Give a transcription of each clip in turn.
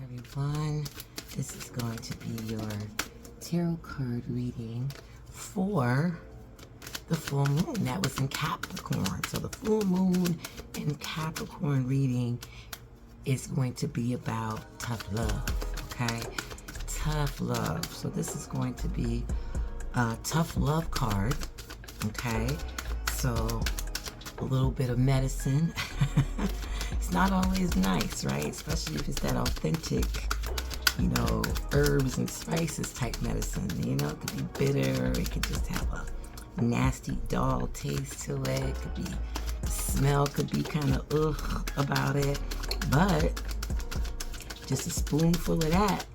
everyone. This is going to be your tarot card reading for the full moon that was in Capricorn. So the full moon in Capricorn reading is going to be about tough love, okay? Tough love. So this is going to be a tough love card, okay? So a little bit of medicine. It's not always nice, right? Especially if it's that authentic, you know, herbs and spices type medicine. You know, it could be bitter. It could just have a nasty, dull taste to it. It could be, smell could be kind of ugh about it. But just a spoonful of that,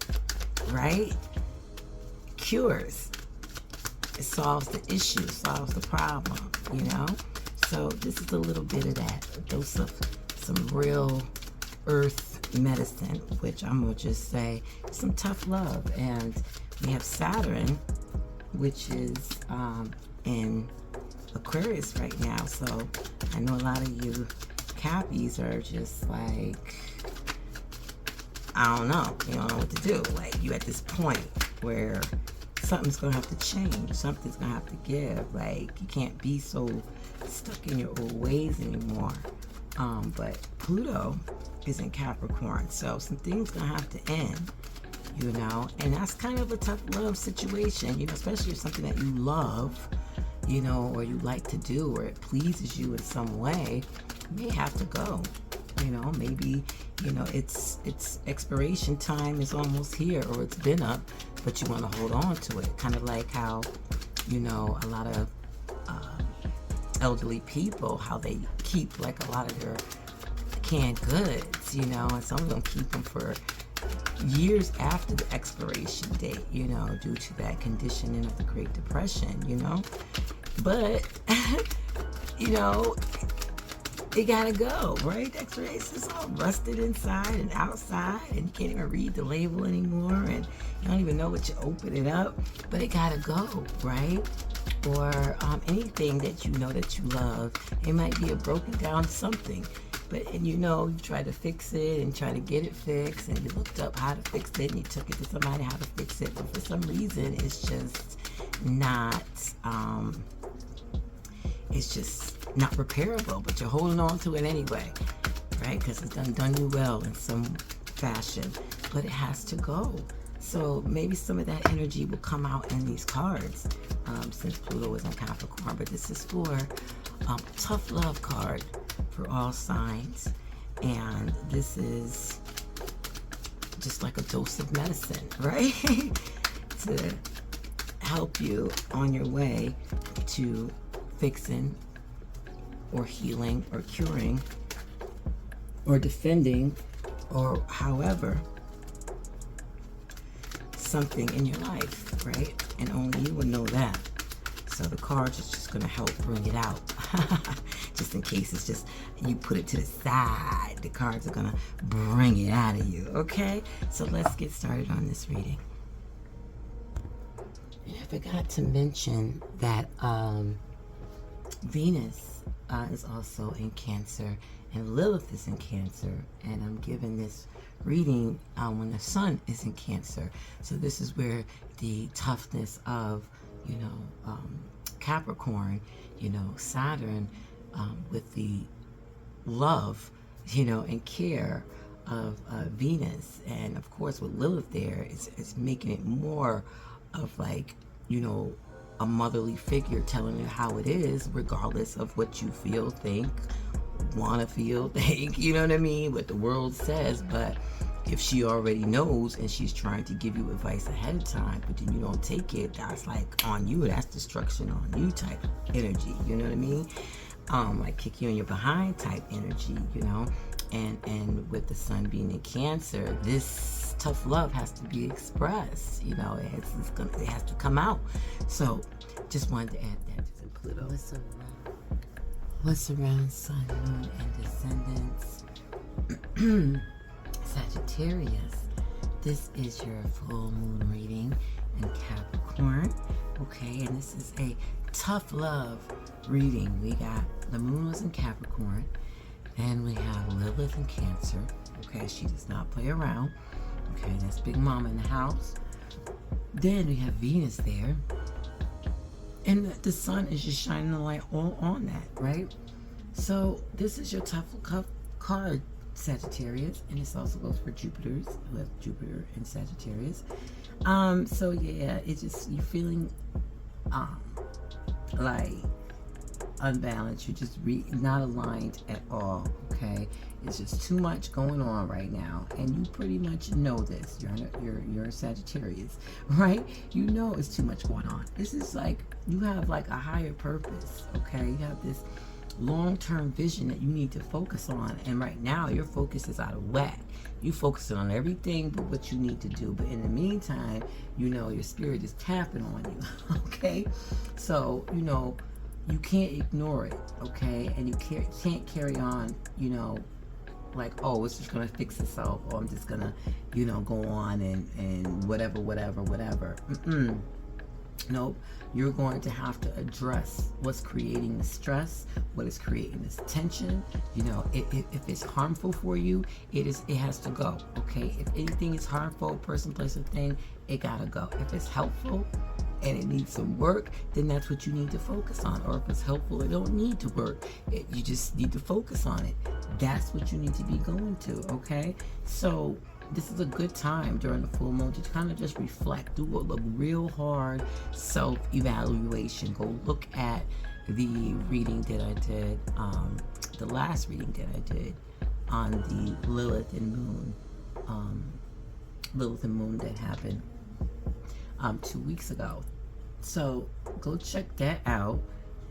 right? Cures. It solves the issue, solves the problem, you know? So this is a little bit of that, a dose of some real earth medicine, which I'm gonna just say some tough love. And we have Saturn, which is in Aquarius right now. So I know a lot of you Cappies are just like, I don't know, you don't know what to do. Like, you at this point where something's gonna have to change, something's gonna have to give. Like, you can't be so stuck in your old ways anymore. But Pluto is in Capricorn, so some things gonna have to end, you know, and that's kind of a tough love situation, you know, especially if something that you love, you know, or you like to do, or it pleases you in some way, may have to go, you know. Maybe, you know, its expiration time is almost here, or it's been up, but you want to hold on to it. Kind of like how, you know, a lot of elderly people, how they keep like a lot of their canned goods, you know, and some of them keep them for years after the expiration date, you know, due to that conditioning of the Great Depression, you know. But you know, it gotta go, right? The expiration is all rusted inside and outside, and you can't even read the label anymore, and you don't even know what you open it up, but it gotta go, right? Or anything that you know that you love. It might be a broken down something, but, and you know, you try to fix it and try to get it fixed, and you looked up how to fix it and you took it to somebody how to fix it, but for some reason it's just not repairable, but you're holding on to it anyway, right? Because it's done you well in some fashion, but it has to go. So maybe some of that energy will come out in these cards, since Pluto is in Capricorn. But this is for tough love card for all signs, and this is just like a dose of medicine, right? To help you on your way to fixing or healing or curing or defending, or however, something in your life, right? And only you would know that. So the cards is just going to help bring it out. Just in case it's just, you put it to the side, the cards are going to bring it out of you, okay? So let's get started on this reading. And I forgot to mention that Venus is also in Cancer, and Lilith is in Cancer, and I'm giving this reading when the Sun is in Cancer. So this is where the toughness of, you know, Capricorn, you know, Saturn, with the love, you know, and care of Venus, and of course with Lilith there, it's making it more of like, you know, a motherly figure telling you how it is, regardless of what you feel, think, want to feel, think, you know what I mean, what the world says. But if she already knows and she's trying to give you advice ahead of time, but then you don't take it, that's like on you, that's destruction on you type energy, you know what I mean? Like kick you in your behind type energy, you know. And with the Sun being in Cancer, this tough love has to be expressed, you know. It has to come out. So just wanted to add that to the Pluto. What's around Sun, Moon, and Descendants? Sagittarius. This is your full moon reading in Capricorn. Okay, and this is a tough love reading. We got the moon was in Capricorn, and we have Lilith in Cancer. Okay, she does not play around. Okay, that's Big Mama in the house. Then we have Venus there. And the sun is just shining the light all on that, right? So this is your tough card, Sagittarius, and this also goes for Jupiter's, who has Jupiter and Sagittarius. So yeah, it's just, you're feeling like unbalanced. You're just not aligned at all. Okay, it's just too much going on right now, and you pretty much know this. You're a Sagittarius, right? You know it's too much going on. This is like, you have like a higher purpose. Okay, you have this long-term vision that you need to focus on, and right now your focus is out of whack. You focusing on everything but what you need to do, but in the meantime, you know your spirit is tapping on you. Okay, so you know you can't ignore it. Okay, and you can't carry on, you know, like, oh, it's just gonna fix itself, or I'm just gonna, you know, go on and whatever. Nope, you're going to have to address what's creating the stress, what is creating this tension. You know, if it's harmful for you, it has to go. Okay, if anything is harmful, person, place, or thing, it gotta go. If it's helpful and it needs some work, then that's what you need to focus on. Or if it's helpful, it don't need to work. You just need to focus on it. That's what you need to be going to. Okay, so this is a good time during the full moon to kind of just reflect, do a real hard self-evaluation. Go look at the reading that I did, the last reading that I did on the Lilith and Moon that happened 2 weeks ago. So go check that out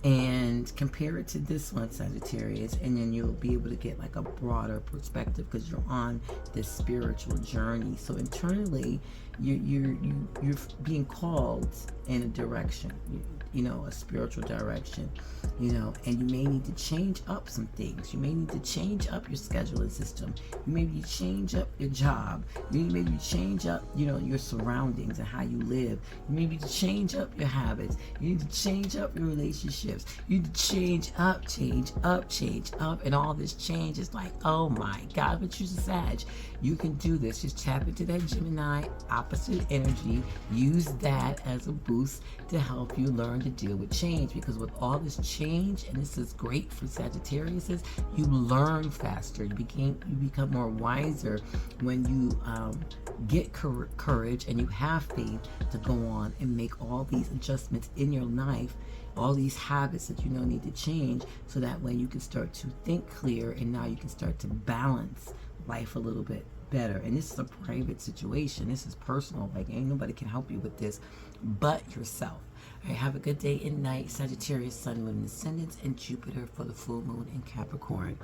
and compare it to this one, Sagittarius, and then you'll be able to get like a broader perspective, because you're on this spiritual journey. So internally, you're being called in a direction, you know, a spiritual direction, you know, and you may need to change up some things. You may need to change up your scheduling system. You may need to change up your job. You may need to change up, you know, your surroundings and how you live. You may need to change up your habits. You need to change up your relationships. You need to change up, and all this change is like, oh my God, but you're a Sag. You can do this. Just tap into that Gemini opposite energy. Use that as a boost to help you learn to deal with change, because with all this change, and this is great for Sagittarius, you learn faster. You become more wiser when you get courage and you have faith to go on and make all these adjustments in your life, all these habits that you know need to change, so that way you can start to think clear, and now you can start to balance life a little bit better. And this is a private situation. This is personal. Like, ain't nobody can help you with this but yourself. All right, have a good day and night, Sagittarius, Sun, Moon, Ascendant, and Jupiter for the full moon in Capricorn.